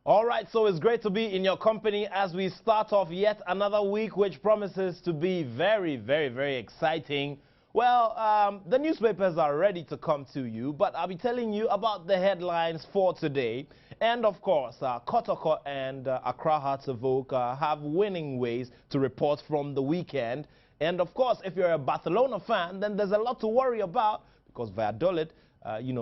All right, so it's great to be in your company as we start off yet another week, which promises to be very, very, very exciting. Well, the newspapers are ready to come to you, but I'll be telling you about the headlines for today. And of course, Kotoko and Accra Hearts of Oak have winning ways to report from the weekend. And of course, if you're a Barcelona fan, then there's a lot to worry about because Valladolid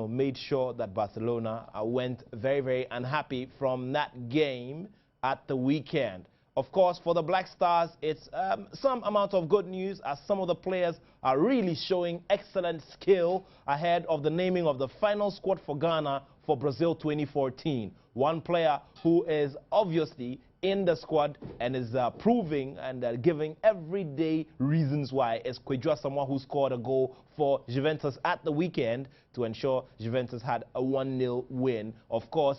made sure that Barcelona went very, very unhappy from that game at the weekend. Of course, for the Black Stars, it's some amount of good news as some of the players are really showing excellent skill ahead of the naming of the final squad for Ghana for Brazil 2014. One player who is obviously in the squad and is proving and giving everyday reasons why is Kwadwo Asamoah, who scored a goal for Juventus at the weekend to ensure Juventus had a 1-0 win. Of course,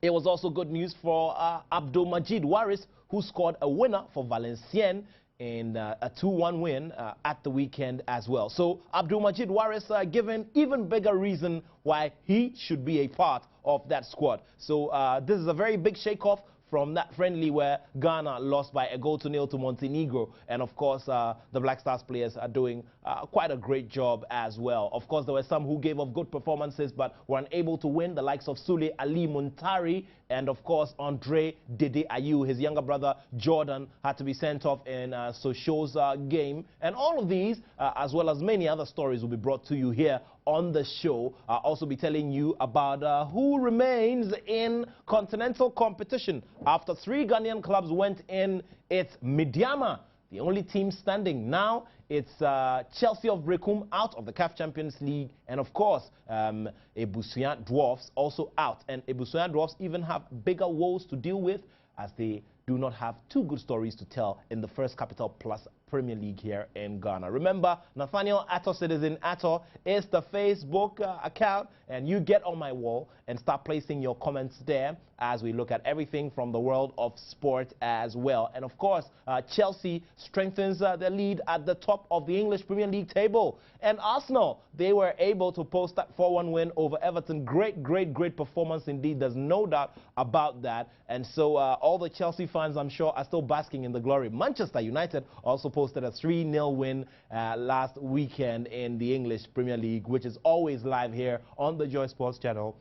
it was also good news for Abdulmajid Waris, who scored a winner for Valenciennes in a 2-1 win at the weekend as well. So Abdulmajid Waris given even bigger reason why he should be a part of that squad. So this is a very big shake-off from that friendly where Ghana lost by a 1-0 to Montenegro. And of course, the Black Stars players are doing quite a great job as well. Of course, there were some who gave off good performances but were unable to win, the likes of Sule Ali Muntari and of course Andre Dede Ayew. His younger brother Jordan had to be sent off in Sochaux's game. And all of these, as well as many other stories, will be brought to you here on the show. I'll also be telling you about who remains in continental competition after 3 Ghanaian clubs went in. It's Midyama, the only team standing. Now it's Chelsea of Brekum out of the CAF Champions League, and of course Ebusua Dwarfs also out. And Ebusua Dwarfs even have bigger woes to deal with as they do not have 2 good stories to tell in the First Capital Plus Premier League here in Ghana. Remember, Nathaniel Attoh, Citizen Attoh, is the Facebook account, and you get on my wall and start placing your comments there as we look at everything from the world of sport as well. And of course, Chelsea strengthens their lead at the top of the English Premier League table. And Arsenal, they were able to post that 4-1 win over Everton. Great, great, great performance indeed. There's no doubt about that. And so all the Chelsea fans, I'm sure, are still basking in the glory. Manchester United also posted a 3-0 win last weekend in the English Premier League, which is always live here on the Joy Sports channel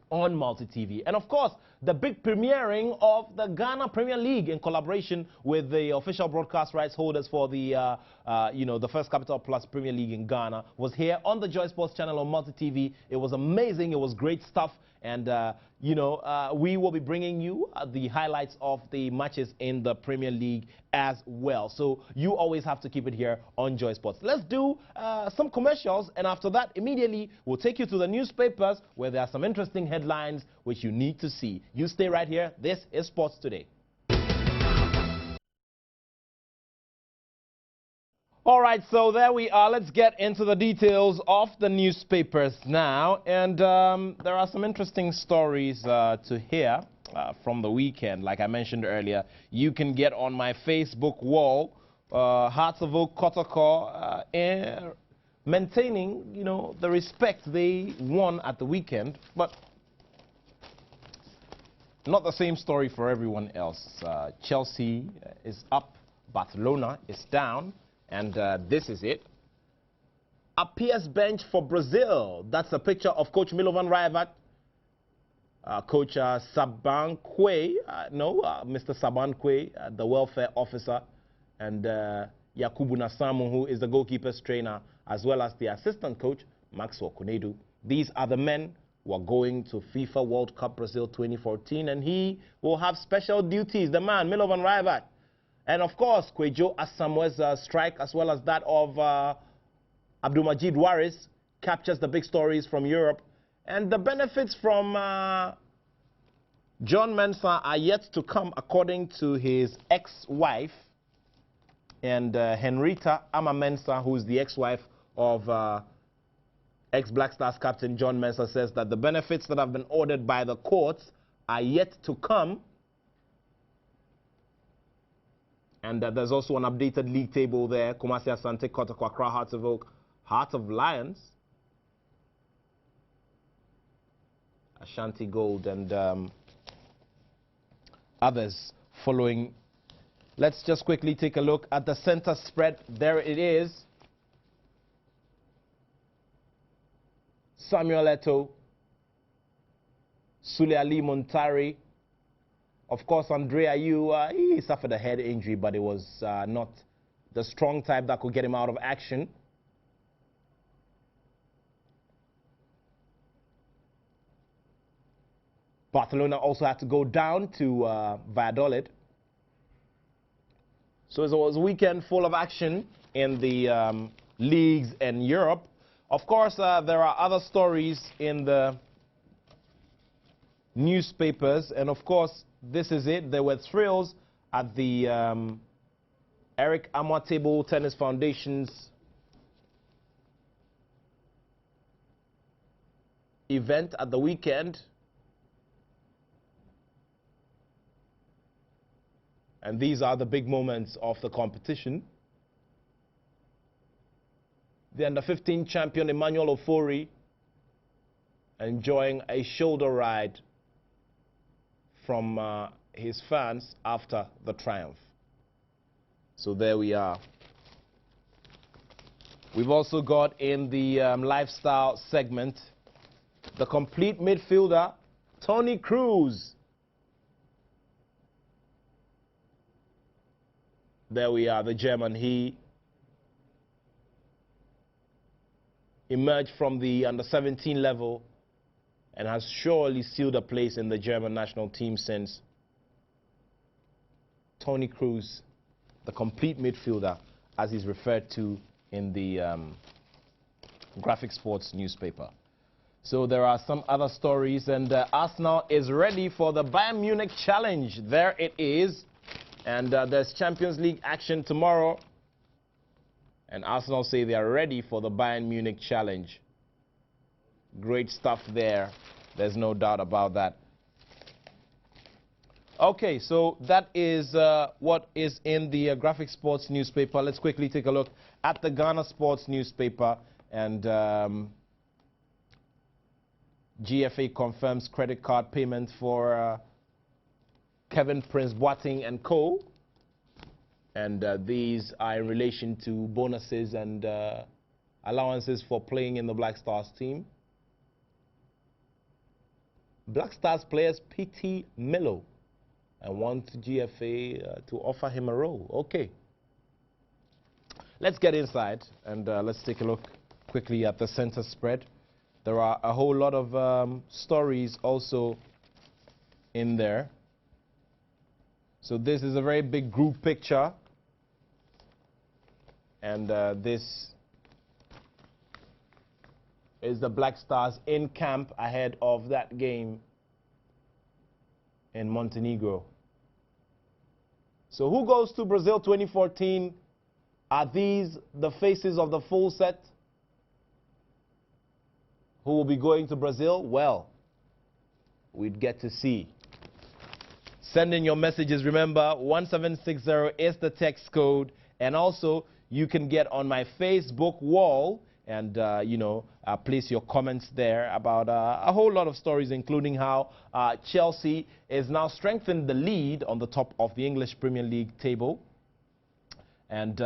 on Multi-TV. And of course, the big premiering of the Ghana Premier League in collaboration with the official broadcast rights holders for the, the First Capital Plus Premier League in Ghana was here on the Joy Sports channel on Multi-TV. It was amazing. It was great stuff. And, we will be bringing you the highlights of the matches in the Premier League as well. So you always have to keep it here on Joy Sports. Let's do some commercials, and after that, immediately, we'll take you to the newspapers where there are some interesting headlines which you need to see. You stay right here. This is Sports Today. All right, so there we are. Let's get into the details of the newspapers now. And there are some interesting stories to hear from the weekend. Like I mentioned earlier, you can get on my Facebook wall, Hearts of Oak Kotoko, maintaining, the respect they won at the weekend. But not the same story for everyone else. Chelsea is up, Barcelona is down. And this is it. Appears bench for Brazil. That's a picture of Coach Milovan Rayevac, Coach Sabankwe, Mr. Sabankwe, the welfare officer, and Yakubu Nasamu, who is the goalkeeper's trainer, as well as the assistant coach, Maxwell Kunedu. These are the men who are going to FIFA World Cup Brazil 2014, and he will have special duties, the man, Milovan Rayevac. And of course, Kwadwo Asamoah's strike, as well as that of Abdulmajid Waris, captures the big stories from Europe. And the benefits from John Mensah are yet to come, according to his ex-wife, and Henrietta Ama Mensah, who is the ex-wife of ex-Black Stars captain John Mensah, says that the benefits that have been ordered by the courts are yet to come. And there's also an updated league table there. Kumasi Asante, Kotoko, Accra, Hearts of Oak, Heart of Lions, Ashanti Gold, and others following. Let's just quickly take a look at the center spread. There it is. Samuel Attoh, Sule Ali Muntari. Of course, Andre Ayew, he suffered a head injury, but it was not the strong type that could get him out of action. Barcelona also had to go down to Valladolid. So it was a weekend full of action in the leagues in Europe. Of course, there are other stories in the newspapers, and of course, this is it. There were thrills at the Eric Amwa Table Tennis Foundation's event at the weekend. And these are the big moments of the competition. The under-15 champion Emmanuel Ofori enjoying a shoulder ride from his fans after the triumph. So there we are. We've also got in the lifestyle segment the complete midfielder Toni Kroos. There we are, the German. He emerged from the under-17 level and has surely sealed a place in the German national team since. Toni Kroos, the complete midfielder, as he's referred to in the Graphic Sports newspaper. So there are some other stories, and Arsenal is ready for the Bayern Munich challenge. There it is. And there's Champions League action tomorrow. And Arsenal say they are ready for the Bayern Munich challenge. Great stuff there. There's no doubt about that. Okay, so that is what is in the Graphic Sports newspaper. Let's quickly take a look at the Ghana Sports newspaper. And GFA confirms credit card payment for Kevin Prince Boateng and co. And these are in relation to bonuses and allowances for playing in the Black Stars team. Black Stars players pity Melo and want GFA to offer him a role. Okay. Let's get inside and let's take a look quickly at the center spread. There are a whole lot of stories also in there. So this is a very big group picture. And this is the Black Stars in camp ahead of that game in Montenegro. So who goes to Brazil 2014? Are these the faces of the full set? Who will be going to Brazil? Well, we'd get to see. Send in your messages. Remember, 1760 is the text code. And also, you can get on my Facebook wall and, place your comments there about a whole lot of stories, including how Chelsea is now strengthened the lead on the top of the English Premier League table. And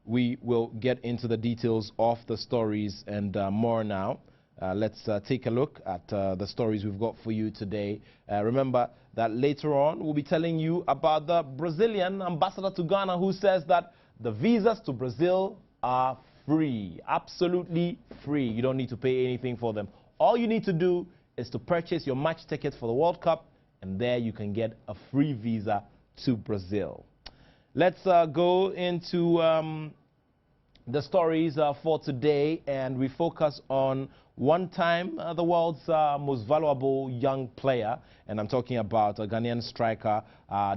we will get into the details of the stories and more now. Let's take a look at the stories we've got for you today. Remember that later on we'll be telling you about the Brazilian ambassador to Ghana who says that the visas to Brazil are free, absolutely free. You don't need to pay anything for them. All you need to do is to purchase your match tickets for the World Cup, and there you can get a free visa to Brazil. Let's go into the stories for today, and we focus on one time the world's most valuable young player, and I'm talking about a Ghanaian striker,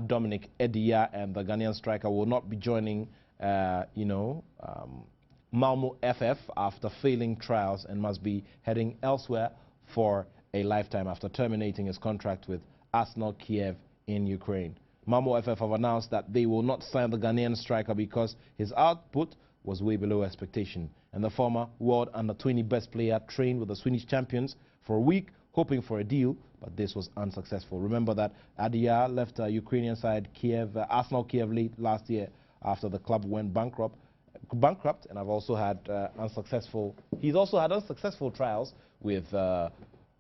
Dominic Edia, and the Ghanaian striker will not be joining, Malmo FF after failing trials and must be heading elsewhere for a lifetime after terminating his contract with Arsenal Kiev in Ukraine. Malmo FF have announced that they will not sign the Ghanaian striker because his output was way below expectation. And the former world under-20 best player trained with the Swedish champions for a week, hoping for a deal but this was unsuccessful. Remember that Adia left Ukrainian side Kiev, Arsenal Kiev late last year after the club went bankrupt, and I've also had he's also had unsuccessful trials with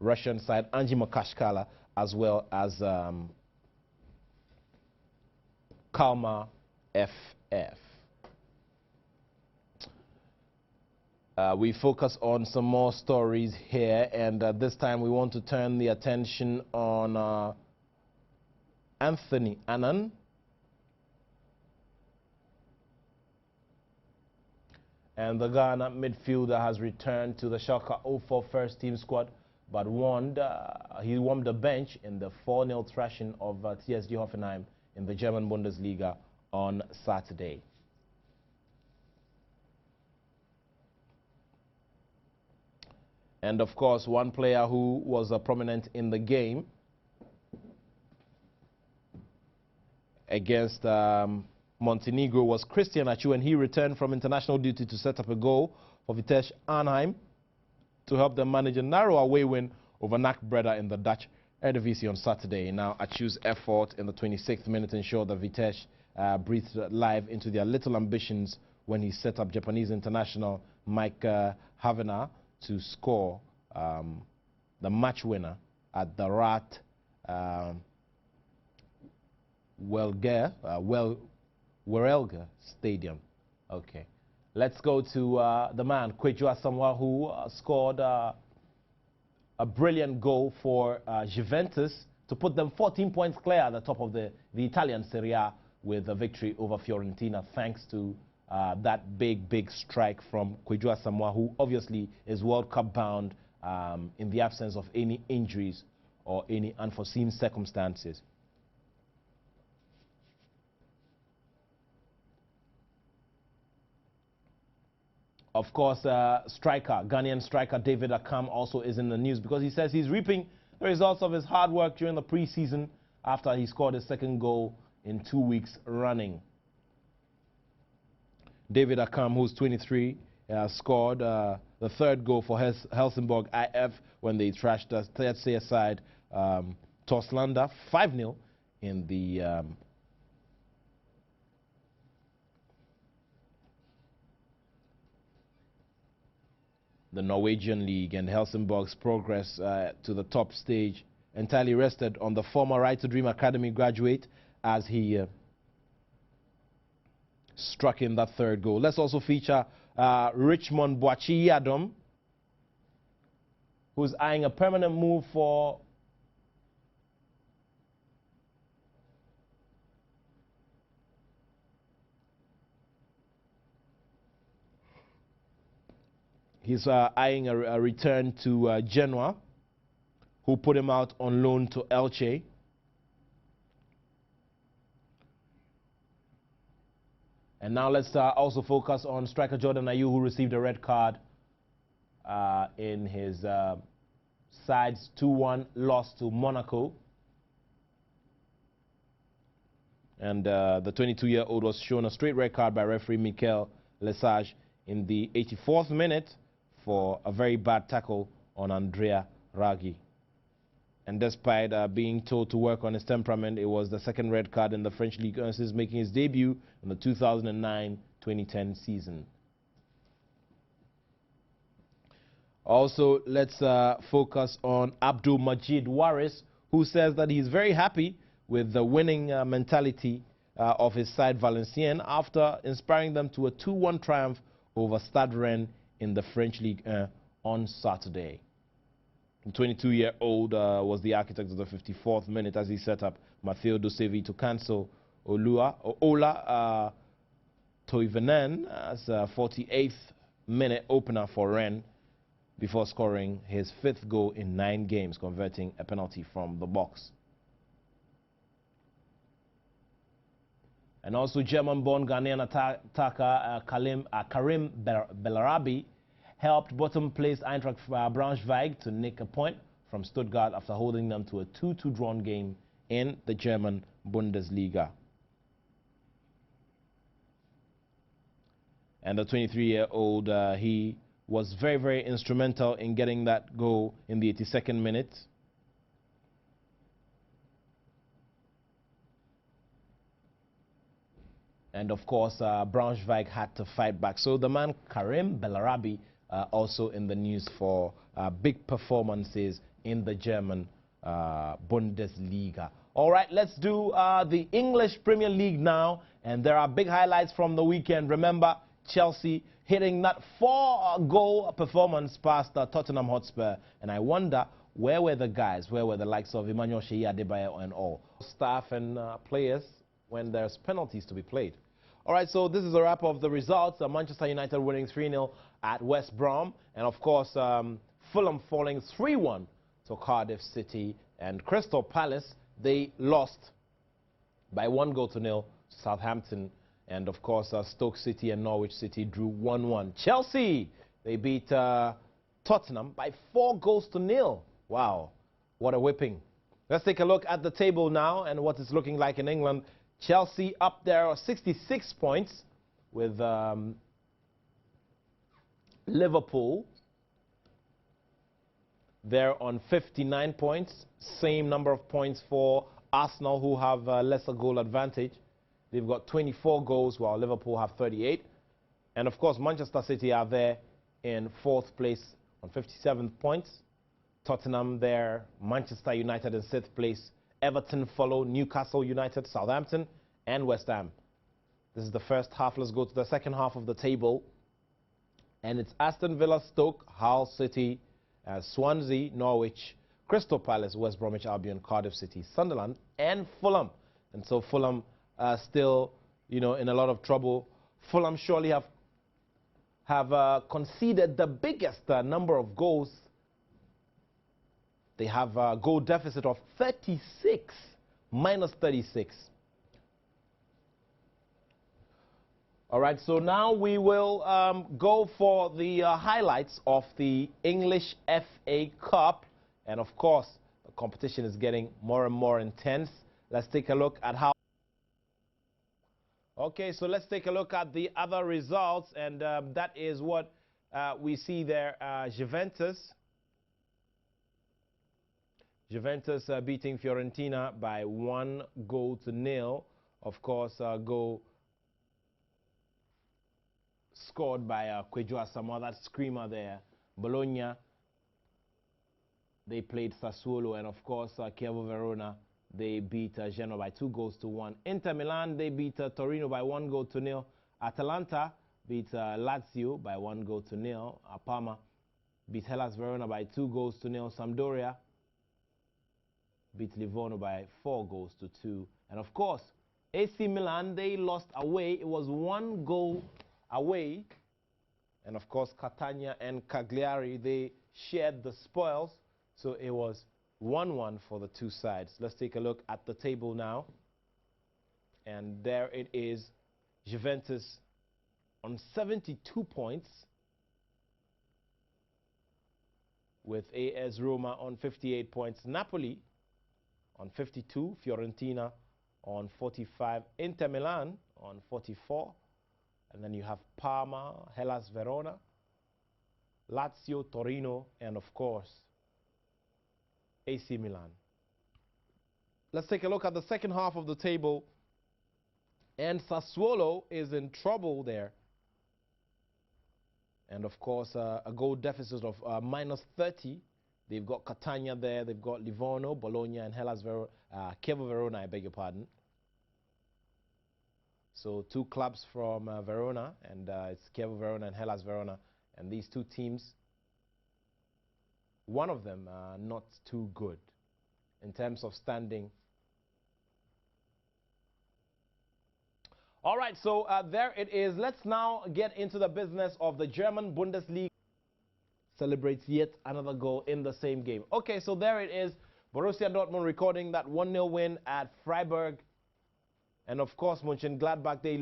Russian side Anji Makashkala, as well as Kalmar FF. We focus on some more stories here, and this time we want to turn the attention on Anthony Annan. And the Ghana midfielder has returned to the Schalke 04 first team squad, but he warmed the bench in the 4-0 thrashing of TSG Hoffenheim in the German Bundesliga on Saturday. And of course, one player who was prominent in the game against Montenegro was Christian Attoh, and he returned from international duty to set up a goal for Vitesse Arnhem to help them manage a narrow away win over NAC Breda in the Dutch Eredivisie on Saturday. Now, Attoh's effort in the 26th minute ensured that Vitesse breathed life into their little ambitions when he set up Japanese international Mike Havener to score the match winner at the Rat Werelga Stadium. Okay, let's go to the man Kweju Asamoah, who scored a brilliant goal for Juventus to put them 14 points clear at the top of the Italian Serie A with a victory over Fiorentina, thanks to that big strike from Kweju Asamoah, who obviously is World Cup bound in the absence of any injuries or any unforeseen circumstances. Of course, Ghanaian striker David Akam also is in the news because he says he's reaping the results of his hard work during the preseason after he scored his second goal in 2 weeks running. David Akam, who's 23, scored the third goal for Helsingborg IF when they trashed the third side Torslanda 5-0 in the Norwegian League, and Helsingborg's progress to the top stage entirely rested on the former Right to Dream Academy graduate as he struck in that third goal. Let's also feature Richmond Boachi Yadom, who's eyeing a permanent move for He's eyeing a return to Genoa, who put him out on loan to Elche. And now let's also focus on striker Jordan Ayew, who received a red card in his side's 2-1 loss to Monaco. And the 22-year-old was shown a straight red card by referee Mikel Lesage in the 84th minute for a very bad tackle on Andrea Raggi. And despite being told to work on his temperament, it was the second red card in the French Ligue 1 since making his debut in the 2009-2010 season. Also, let's focus on Abdul Majid Waris, who says that he's very happy with the winning mentality of his side Valenciennes after inspiring them to a 2-1 triumph over Stade Rennes in the French Ligue 1 on Saturday. The 22-year-old was the architect of the 54th minute as he set up Matteo Dosevi to cancel Ola Toivonen as a 48th minute opener for Rennes before scoring his 5th goal in 9 games, converting a penalty from the box. And also German-born Ghanaian attacker Karim Bellarabi helped bottom-placed Eintracht Braunschweig to nick a point from Stuttgart after holding them to a 2-2 drawn game in the German Bundesliga. And the 23-year-old, he was very instrumental in getting that goal in the 82nd minute. And of course, Braunschweig had to fight back. So the man Karim Bellarabi also in the news for big performances in the German Bundesliga. All right, let's do the English Premier League now. And there are big highlights from the weekend. Remember, Chelsea hitting that 4-goal performance past Tottenham Hotspur. And I wonder, where were the guys? Where were the likes of Emmanuel Sheyi Adebayo and all? Staff and players when there's penalties to be played. All right, so this is a wrap of the results. Manchester United winning 3-0 at West Brom. And, of course, Fulham falling 3-1 to Cardiff City. And Crystal Palace, they lost by 1-0 to Southampton. And, of course, Stoke City and Norwich City drew 1-1. Chelsea, they beat Tottenham by 4-0 to Wow, what a whipping. Let's take a look at the table now and what it's looking like in England. Chelsea up there 66 points with Liverpool. They're on 59 points. Same number of points for Arsenal, who have lesser goal advantage. They've got 24 goals while Liverpool have 38. And of course, Manchester City are there in 4th place on 57 points. Tottenham there, Manchester United in 6th place. Everton follow, Newcastle United, Southampton, and West Ham. This is the first half. Let's go to the second half of the table. And it's Aston Villa, Stoke, Hull City, Swansea, Norwich, Crystal Palace, West Bromwich Albion, Cardiff City, Sunderland, and Fulham. And so Fulham still, in a lot of trouble. Fulham surely have conceded the biggest number of goals. They have a goal deficit of 36, minus 36. All right, so now we will go for the highlights of the English FA Cup. And of course, the competition is getting more and more intense. Let's take a look at how. Okay, so let's take a look at the other results. And that is what we see there. Juventus beating Fiorentina by 1-0. Of course, goal scored by Kwejo Asamoah, that screamer there. Bologna, they played Sassuolo, and of course, Chievo Verona, they beat Genoa by 2-1. Inter Milan, they beat Torino by 1-0. Atalanta beat Lazio by 1-0. Parma beat Hellas Verona by 2-0. Sampdoria beat Livorno by 4-2. And of course, AC Milan, they lost away. It was 1-0 away. And of course, Catania and Cagliari, they shared the spoils. So it was 1-1 for the two sides. Let's take a look at the table now. And there it is. Juventus on 72 points, with AS Roma on 58 points. Napoli on 52. Fiorentina on 45. Inter Milan on 44. And then you have Parma, Hellas Verona, Lazio, Torino, and of course, AC Milan. Let's take a look at the second half of the table. And Sassuolo is in trouble there. And of course, a goal deficit of minus 30. They've got Catania there. They've got Livorno, Bologna, and Hellas Verona, Chievo Verona, I beg your pardon. So two clubs from Verona, and it's Chievo Verona and Hellas Verona. And these two teams, one of them not too good in terms of standing. All right, so there it is. Let's now get into the business of the German Bundesliga. Celebrates yet another goal in the same game. Okay, so there it is. Borussia Dortmund recording that 1-0 win at Freiburg. And of course, Mönchengladbach, they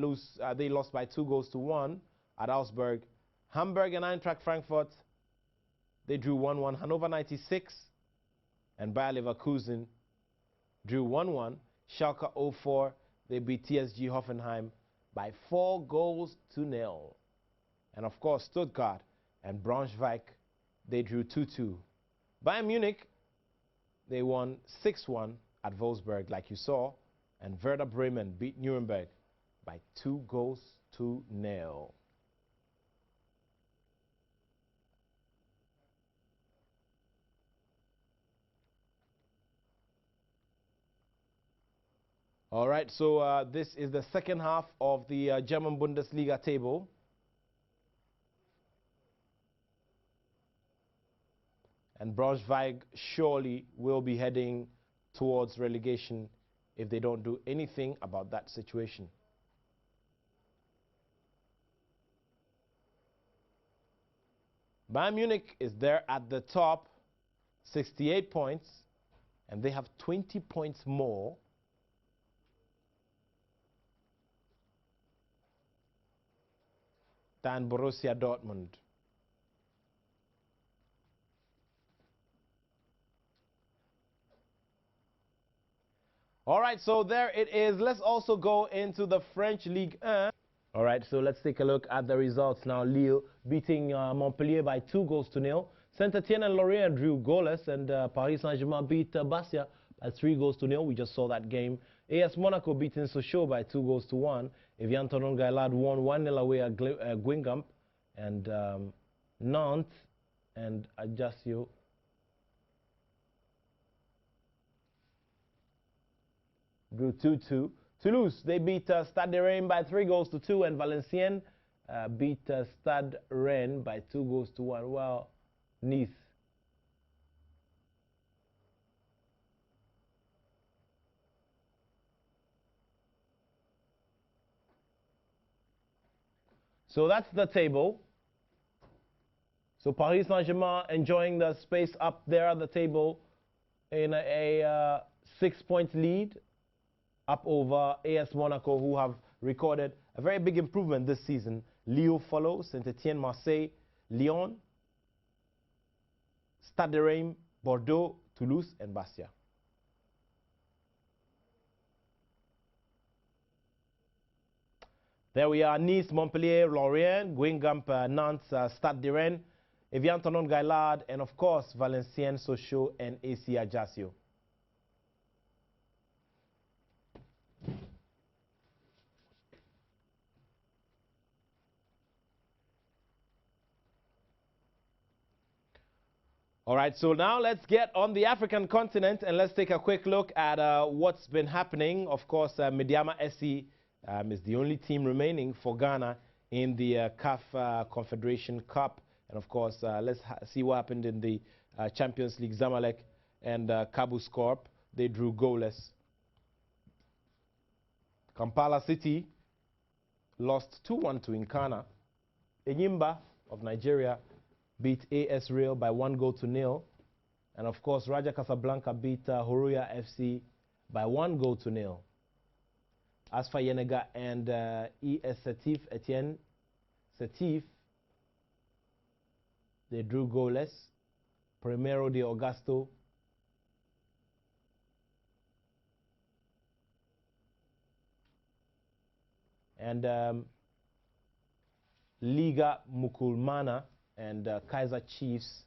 lost by 2-1 at Augsburg. Hamburg and Eintracht Frankfurt, they drew 1-1. Hannover 96 and Bayer Leverkusen drew 1-1. Schalke 04, they beat TSG Hoffenheim by 4-0. And of course, Stuttgart and Braunschweig, they drew 2-2. Bayern Munich, they won 6-1 at Wolfsburg, like you saw. And Werder Bremen beat Nuremberg by 2-0. All right, so this is the second half of the German Bundesliga table. And Braunschweig surely will be heading towards relegation if they don't do anything about that situation. Bayern Munich is there at the top, 68 points, and they have 20 points more than Borussia Dortmund. All right, so there it is. Let's also go into the French Ligue 1. All right, so let's take a look at the results now. Lille beating Montpellier by 2-0. Saint-Etienne and Lorient drew goalless, and Paris Saint-Germain beat Bastia by 3-0. We just saw that game. AS Monaco beating Sochaux by 2-1. Evian Tonon Gaillard won 1-0 away at Guingamp, and Nantes and Ajaccio drew 2-2. Toulouse, they beat Stade de Rennes by 3-2, and Valenciennes beat Stade Rennes by 2-1. Well, Nice. So that's the table. So Paris Saint-Germain enjoying the space up there at the table in a 6-point lead up over AS Monaco, who have recorded a very big improvement this season. Lille follows, Saint-Etienne, Marseille, Lyon, Stade de Reims, Bordeaux, Toulouse, and Bastia. There we are: Nice, Montpellier, Lorient, Guingamp, Nantes, Stade de Rennes, Evian Tonon Gaillard, and of course Valenciennes, Sochaux, and AC Ajaccio. All right, so now let's get on the African continent and let's take a quick look at what's been happening. Of course, Medeama SC is the only team remaining for Ghana in the CAF Confederation Cup. And of course, let's see what happened in the Champions League. Zamalek and Cabus Corp, they drew goalless. Kampala City lost 2-1 to Nkana. Enyimba of Nigeria beat AS Real by 1-0. And of course, Raja Casablanca beat Horoya FC by 1-0. Asfa Yenega and ES Setif Etienne Setif, they drew goalless. Primero de Augusto and Liga Mukulmana and Kaiser Chiefs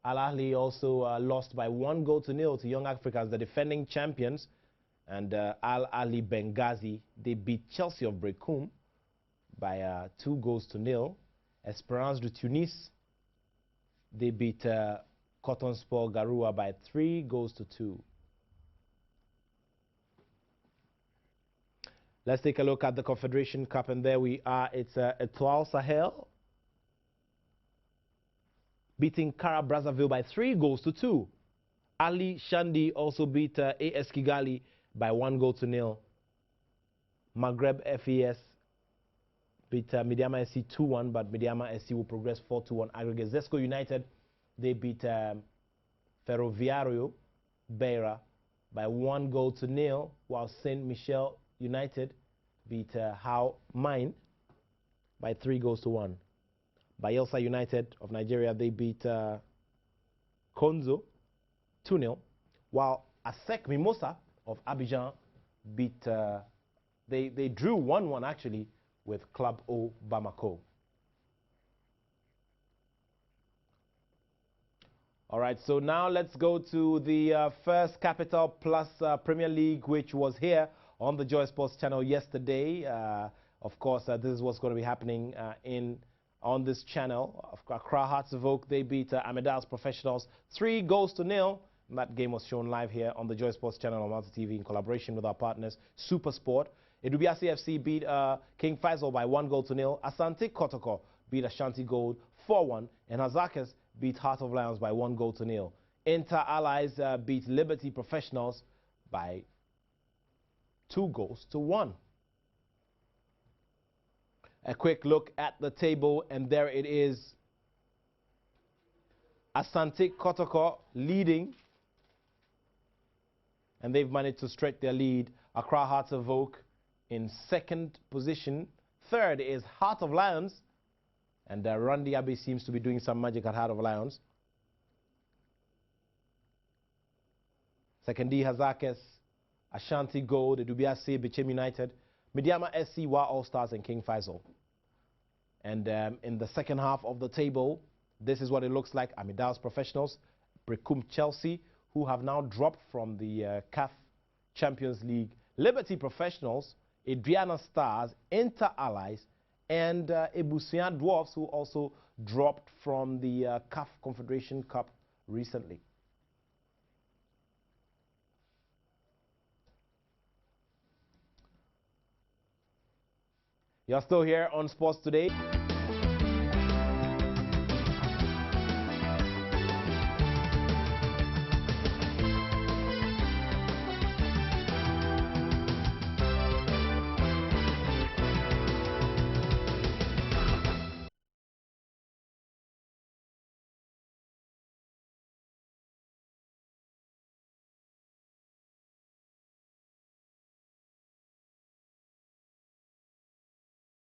Al Ahly also lost by 1-0 to Young Africans, the defending champions. And Al Ahly Benghazi, they beat Chelsea of Brekum by 2-0. Esperance de Tunis, they beat Cotton Sport Garoua by 3-2. Let's take a look at the Confederation Cup, and there we are. It's Etoile Sahel beating Kara Brazzaville by 3-2. Ali Shandi also beat AS Kigali by 1-0. Maghreb FES beat Medeama SC 2-1, but Medeama SC will progress 4-1 aggregate. Zesco United, they beat Ferroviario Beira by 1-0, while Saint Michel United beat How Mine by 3-1. Bayelsa United of Nigeria, they beat Konzo 2-0, while ASEC Mimosa of Abidjan beat, they drew 1-1 actually with Club O Bamako. All right, so now let's go to the First Capital Plus Premier League, which was here on the Joy Sports channel yesterday. Of course, this is what's going to be happening on this channel. Accra Hearts of Oak, they beat Amidas Professionals 3-0. That game was shown live here on the Joy Sports channel on Multi TV in collaboration with our partners, Super Sport. Idubia CFC beat King Faisal by 1-0. Asante Kotoko beat Ashanti Gold 4-1. And Hazakes beat Heart of Lions by 1-0. Inter Allies beat Liberty Professionals by 2-1. A quick look at the table, and there it is. Asante Kotoko leading, and they've managed to stretch their lead. Accra Hearts of Oak in second position. Third is Heart of Lions, and Randy Abbey seems to be doing some magic at Heart of Lions. Second D Hazakes, Ashanti Gold, Edubiase, Bichem United, Mediama SC, Wa All Stars, and King Faisal. And in the second half of the table, this is what it looks like. Amidas Professionals, Brecum Chelsea, who have now dropped from the CAF Champions League, Liberty Professionals, Adriana Stars, Inter Allies, and Ebusian Dwarfs, who also dropped from the CAF Confederation Cup recently. You're still here on Sports Today.